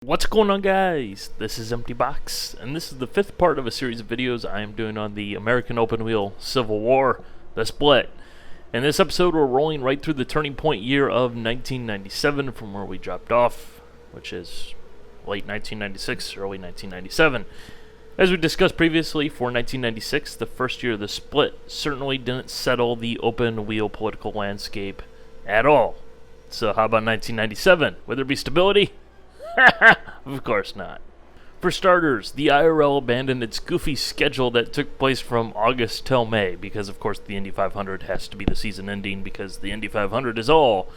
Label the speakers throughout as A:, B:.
A: What's going on, guys? This is Empty Box, and this is the fifth part of a series of videos I am doing on the American Open Wheel Civil War, the Split. In this episode, we're rolling right through the turning point year of 1997 from where we dropped off, which is late 1996, early 1997. As we discussed previously, for 1996, the first year of the Split certainly didn't settle the open wheel political landscape at all. So how about 1997? Would there be stability? Of course not. For starters, the IRL abandoned its goofy schedule that took place from August till May, because of course the Indy 500 has to be the season ending because the Indy 500 is all.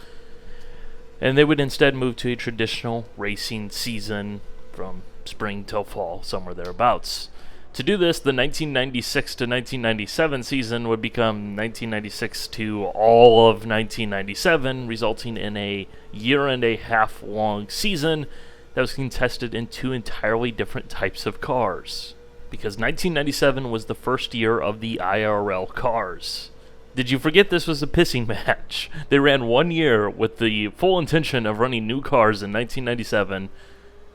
A: And they would instead move to a traditional racing season from spring till fall, somewhere thereabouts. To do this, the 1996 to 1997 season would become 1996 to all of 1997, resulting in a year-and-a-half long season that was contested in two entirely different types of cars. Because 1997 was the first year of the IRL cars. Did you forget this was a pissing match? They ran 1 year with the full intention of running new cars in 1997,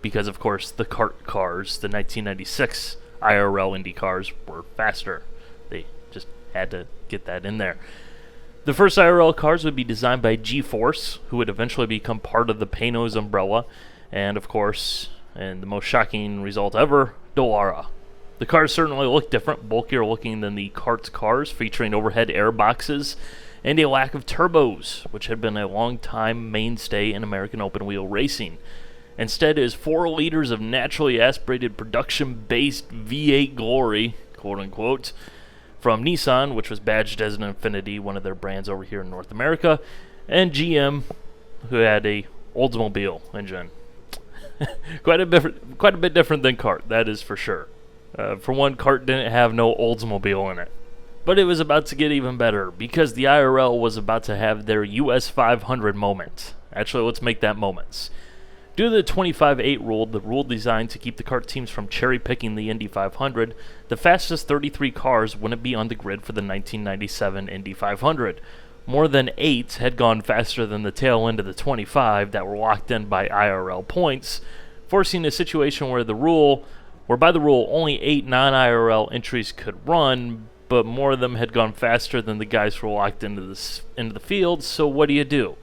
A: because of course the Kart cars, the 1996 IRL Indy cars, were faster. They just had to get that in there. The first IRL cars would be designed by G-Force, who would eventually become part of the Panos umbrella, and of course, and the most shocking result ever, AOWR. The cars certainly look different, bulkier looking than the Kart cars, featuring overhead air boxes and a lack of turbos, which had been a long-time mainstay in American open wheel racing. Instead, is 4 liters of naturally aspirated production-based V8 glory, quote-unquote, from Nissan, which was badged as an Infiniti, one of their brands over here in North America, and GM, who had a Oldsmobile engine. quite a bit different than Kart, that is for sure. For one, Kart didn't have no Oldsmobile in it. But it was about to get even better, because the IRL was about to have their US 500 moment. Actually, let's make that moments. Due to the 25-8 rule, the rule designed to keep the kart teams from cherry-picking the Indy 500, the fastest 33 cars wouldn't be on the grid for the 1997 Indy 500. More than 8 had gone faster than the tail end of the 25 that were locked in by IRL points, forcing a situation where by the rule only 8 non-IRL entries could run, but more of them had gone faster than the guys who were locked into the field, so what do?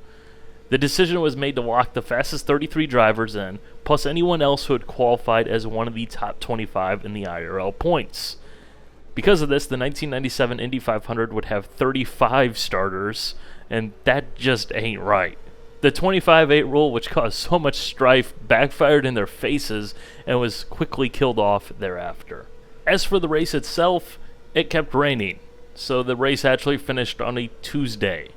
A: The decision was made to lock the fastest 33 drivers in, plus anyone else who had qualified as one of the top 25 in the IRL points. Because of this, the 1997 Indy 500 would have 35 starters, and that just ain't right. The 25-8 rule, which caused so much strife, backfired in their faces and was quickly killed off thereafter. As for the race itself, it kept raining, so the race actually finished on a Tuesday.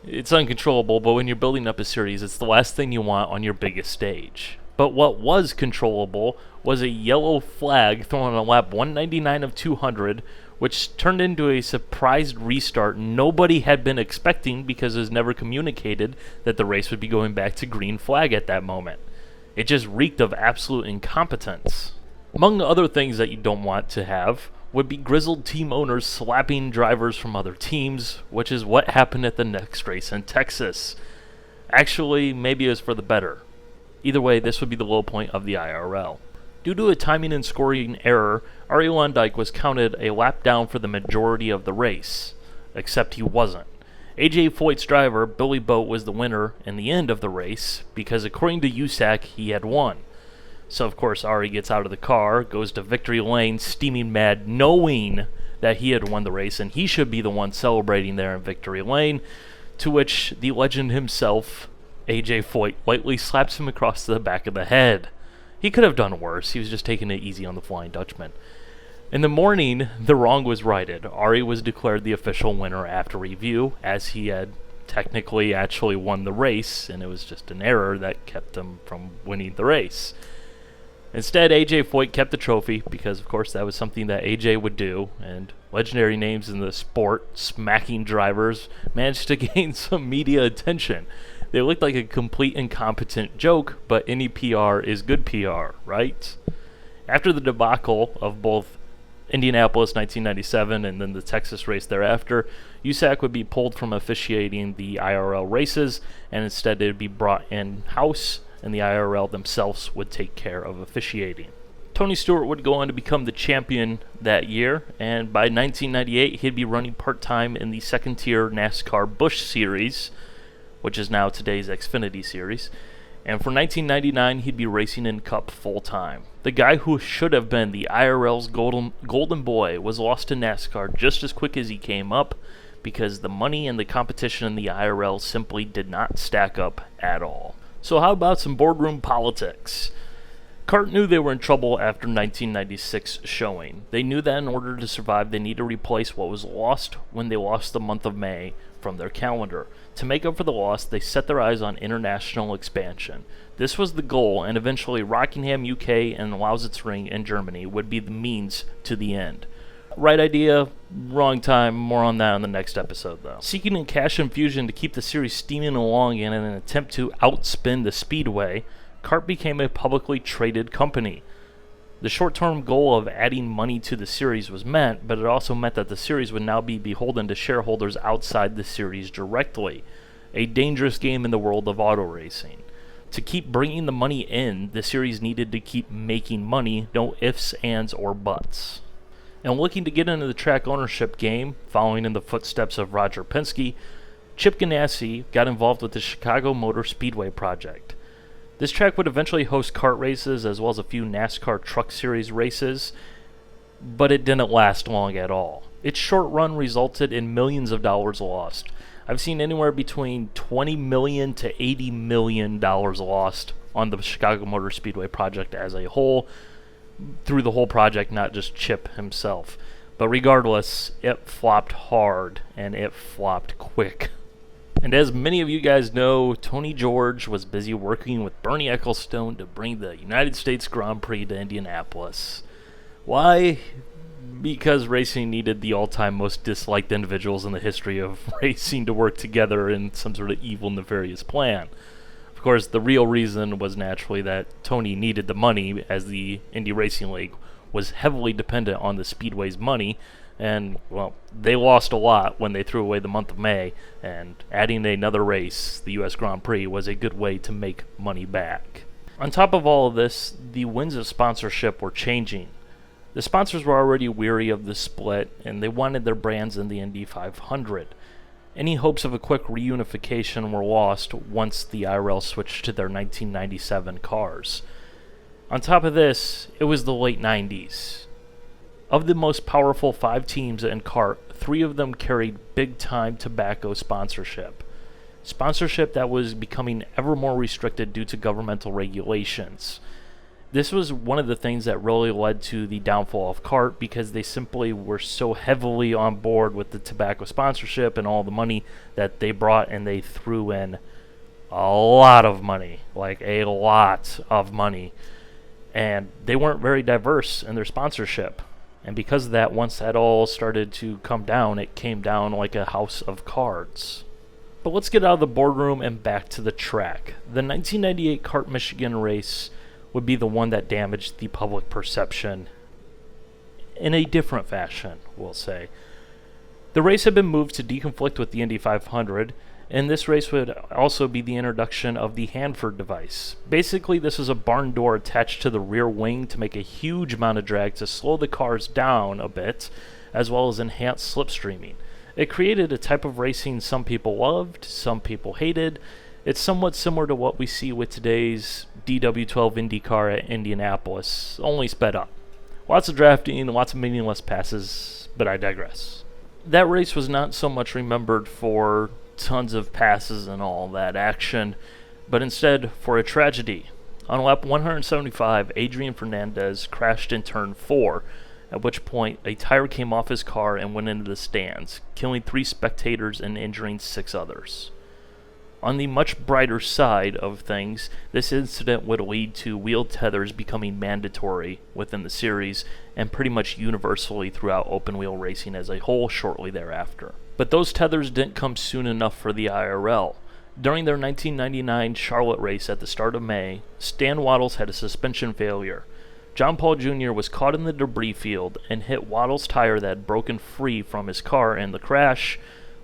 A: It's uncontrollable, but when you're building up a series, it's the last thing you want on your biggest stage. But what was controllable was a yellow flag thrown on lap 199 of 200, which turned into a surprised restart nobody had been expecting because it was never communicated that the race would be going back to green flag at that moment. It just reeked of absolute incompetence. Among the other things that you don't want to have would be grizzled team owners slapping drivers from other teams, which is what happened at the next race in Texas. Actually, maybe it was for the better. Either way, this would be the low point of the IRL. Due to a timing and scoring error, Arie Luyendyk was counted a lap down for the majority of the race, except he wasn't. AJ Foyt's driver, Billy Boat, was the winner in the end of the race, because according to USAC, he had won. So, of course, Arie gets out of the car, goes to victory lane, steaming mad, knowing that he had won the race, and he should be the one celebrating there in victory lane, to which the legend himself, AJ Foyt, lightly slaps him across the back of the head. He could have done worse. He was just taking it easy on the Flying Dutchman. In the morning, the wrong was righted. Arie was declared the official winner after review, as he had technically actually won the race, and it was just an error that kept him from winning the race. Instead, AJ Foyt kept the trophy, because of course that was something that AJ would do, and legendary names in the sport, smacking drivers, managed to gain some media attention. They looked like a complete incompetent joke, but any PR is good PR, right? After the debacle of both Indianapolis 1997 and then the Texas race thereafter, USAC would be pulled from officiating the IRL races, and instead it would be brought in-house and the IRL themselves would take care of officiating. Tony Stewart would go on to become the champion that year, and by 1998 he'd be running part-time in the second-tier NASCAR Busch Series, which is now today's Xfinity Series, and for 1999 he'd be racing in Cup full-time. The guy who should have been the IRL's golden boy was lost to NASCAR just as quick as he came up, because the money and the competition in the IRL simply did not stack up at all. So how about some boardroom politics? Kart knew they were in trouble after 1996 showing. They knew that in order to survive, they needed to replace what was lost when they lost the month of May from their calendar. To make up for the loss, they set their eyes on international expansion. This was the goal, and eventually Rockingham, UK, and Lausitzring in Germany would be the means to the end. Right idea, wrong time. More on that in the next episode, though. Seeking a cash infusion to keep the series steaming along in an attempt to outspin the Speedway, Kart became a publicly traded company. The short-term goal of adding money to the series was met, but it also meant that the series would now be beholden to shareholders outside the series directly. A dangerous game in the world of auto racing. To keep bringing the money in, the series needed to keep making money, no ifs, ands, or buts. And looking to get into the track ownership game, following in the footsteps of Roger Penske, Chip Ganassi got involved with the Chicago Motor Speedway project. This track would eventually host kart races as well as a few NASCAR Truck Series races, but it didn't last long at all. Its short run resulted in millions of dollars lost. I've seen anywhere between $20 million to $80 million lost on the Chicago Motor Speedway project as a whole, through the whole project, not just Chip himself. But regardless, it flopped hard, and it flopped quick. And as many of you guys know, Tony George was busy working with Bernie Ecclestone to bring the United States Grand Prix to Indianapolis. Why? Because racing needed the all-time most disliked individuals in the history of racing to work together in some sort of evil, nefarious plan. Of course, the real reason was naturally that Tony needed the money, as the Indy Racing League was heavily dependent on the Speedway's money, and, well, they lost a lot when they threw away the month of May, and adding another race, the U.S. Grand Prix, was a good way to make money back. On top of all of this, the winds of sponsorship were changing. The sponsors were already weary of the split, and they wanted their brands in the Indy 500. Any hopes of a quick reunification were lost once the IRL switched to their 1997 cars. On top of this, it was the late 90s. Of the most powerful 5 teams in Kart, 3 of them carried big-time tobacco sponsorship. Sponsorship that was becoming ever more restricted due to governmental regulations. This was one of the things that really led to the downfall of Kart, because they simply were so heavily on board with the tobacco sponsorship and all the money that they brought, and they threw in a lot of money, like a lot of money. And they weren't very diverse in their sponsorship. And because of that, once that all started to come down, it came down like a house of cards. But let's get out of the boardroom and back to the track. The 1998 Kart Michigan race would be the one that damaged the public perception in a different fashion, we'll say. The race had been moved to deconflict with the Indy 500, and this race would also be the introduction of the Hanford device. Basically, this is a barn door attached to the rear wing to make a huge amount of drag to slow the cars down a bit, as well as enhance slipstreaming. It created a type of racing some people loved, some people hated. It's somewhat similar to what we see with today's DW12 IndyCar at Indianapolis, only sped up. Lots of drafting, lots of meaningless passes, but I digress. That race was not so much remembered for tons of passes and all that action, but instead for a tragedy. On lap 175, Adrian Fernandez crashed in turn 4, at which point a tire came off his car and went into the stands, killing 3 spectators and injuring 6 others. On the much brighter side of things, this incident would lead to wheel tethers becoming mandatory within the series and pretty much universally throughout open wheel racing as a whole shortly thereafter. But those tethers didn't come soon enough for the IRL. During their 1999 Charlotte race at the start of May, Stan Waddles had a suspension failure. John Paul Jr. was caught in the debris field and hit Waddles' tire that had broken free from his car in the crash,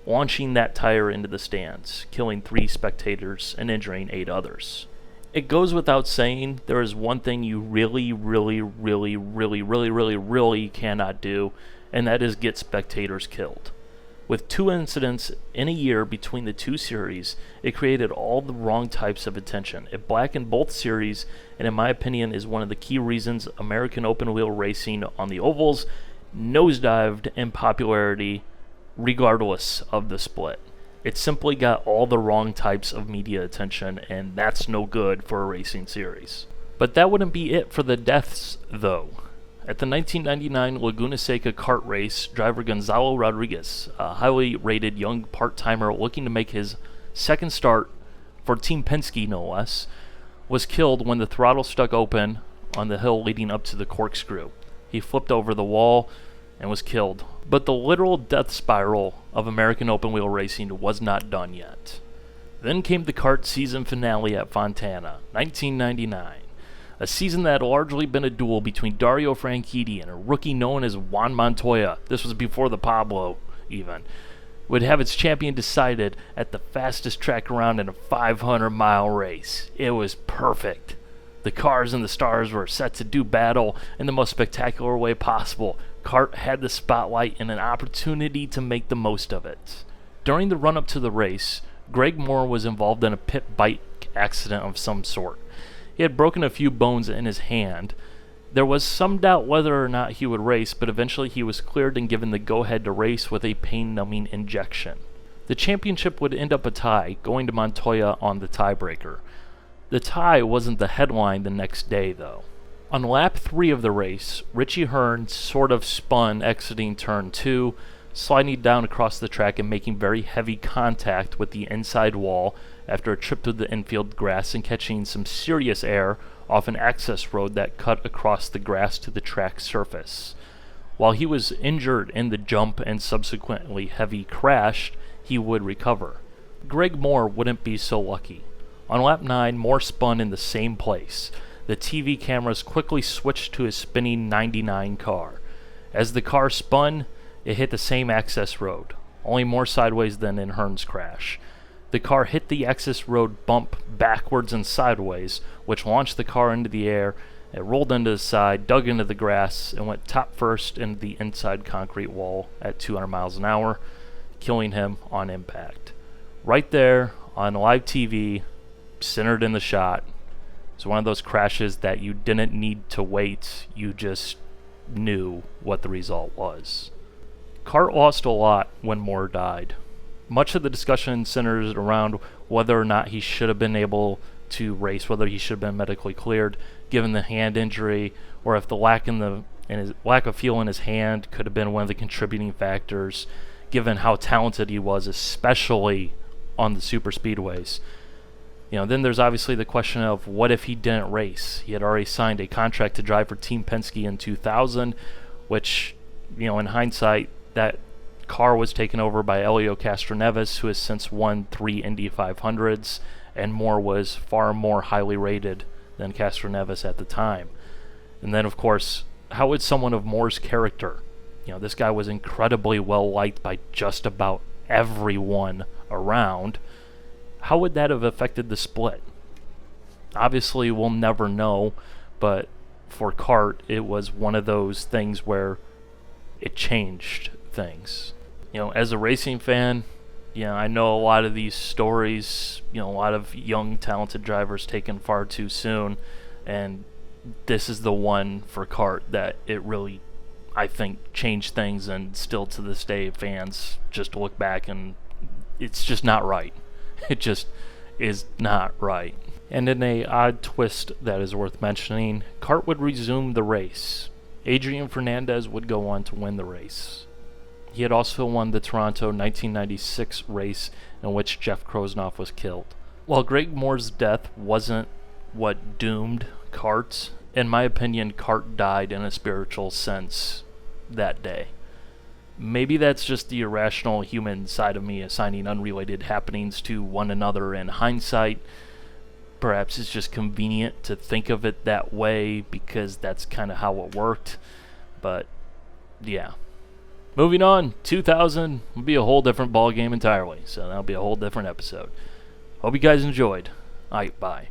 A: launching that tire into the stands, killing 3 spectators and injuring 8 others. It goes without saying, there is one thing you really cannot do, and that is get spectators killed. With 2 incidents in a year between the 2 series, it created all the wrong types of attention. It blackened both series, and in my opinion is one of the key reasons American open wheel racing on the ovals nosedived in popularity regardless of the split. It simply got all the wrong types of media attention, and that's no good for a racing series. But that wouldn't be it for the deaths, though. At the 1999 Laguna Seca kart race, driver Gonzalo Rodriguez, a highly rated young part-timer looking to make his second start for Team Penske no less, was killed when the throttle stuck open on the hill leading up to the corkscrew. He flipped over the wall and was killed. But the literal death spiral of American open wheel racing was not done yet. Then came the kart season finale at Fontana, 1999. A season that had largely been a duel between Dario Franchitti and a rookie known as Juan Montoya. This was before the Pablo, even. Would have its champion decided at the fastest track around in a 500-mile race. It was perfect. The cars and the stars were set to do battle in the most spectacular way possible. Kart had the spotlight and an opportunity to make the most of it. During the run-up to the race, Greg Moore was involved in a pit bike accident of some sort. He had broken a few bones in his hand. There was some doubt whether or not he would race, but eventually he was cleared and given the go-ahead to race with a pain-numbing injection. The championship would end up a tie, going to Montoya on the tiebreaker. The tie wasn't the headline the next day, though. On lap 3 of the race, Richie Hearn sort of spun exiting turn 2, sliding down across the track and making very heavy contact with the inside wall after a trip through the infield grass and catching some serious air off an access road that cut across the grass to the track surface. While he was injured in the jump and subsequently heavy crash, he would recover. Greg Moore wouldn't be so lucky. On lap 9, Moore spun in the same place. The TV cameras quickly switched to his spinning 99 car. As the car spun, it hit the same access road, only more sideways than in Hearn's crash. The car hit the access road bump backwards and sideways, which launched the car into the air. It rolled into the side, dug into the grass, and went top first into the inside concrete wall at 200 miles an hour, killing him on impact. Right there on live TV, centered in the shot. It's one of those crashes that you didn't need to wait, you just knew what the result was. Kart lost a lot when Moore died. Much of the discussion centers around whether or not he should have been able to race, whether he should have been medically cleared given the hand injury, or if the lack of feel in his hand could have been one of the contributing factors given how talented he was, especially on the super speedways. Then there's obviously the question of what if he didn't race. He had already signed a contract to drive for Team Penske in 2000, which, in hindsight, that car was taken over by Helio Castroneves, who has since won 3 Indy 500s, and Moore was far more highly rated than Castroneves at the time. And then, of course, how would someone of Moore's character, this guy was incredibly well liked by just about everyone around, how would that have affected the split? Obviously, we'll never know, but for Kart, it was one of those things where it changed things. As a racing fan, I know a lot of these stories, a lot of young, talented drivers taken far too soon, and this is the one for Kart that it really, I think, changed things, and still to this day, fans just look back and it's just not right. It just is not right. And in a odd twist that is worth mentioning, Kart would resume the race. Adrian Fernandez would go on to win the race. He had also won the Toronto 1996 race in which Jeff Krosnoff was killed. While Greg Moore's death wasn't what doomed Kart, in my opinion, Kart died in a spiritual sense that day. Maybe that's just the irrational human side of me assigning unrelated happenings to one another in hindsight. Perhaps it's just convenient to think of it that way because that's kind of how it worked. But, yeah. Moving on, 2000 will be a whole different ballgame entirely, so that'll be a whole different episode. Hope you guys enjoyed. Alright, bye.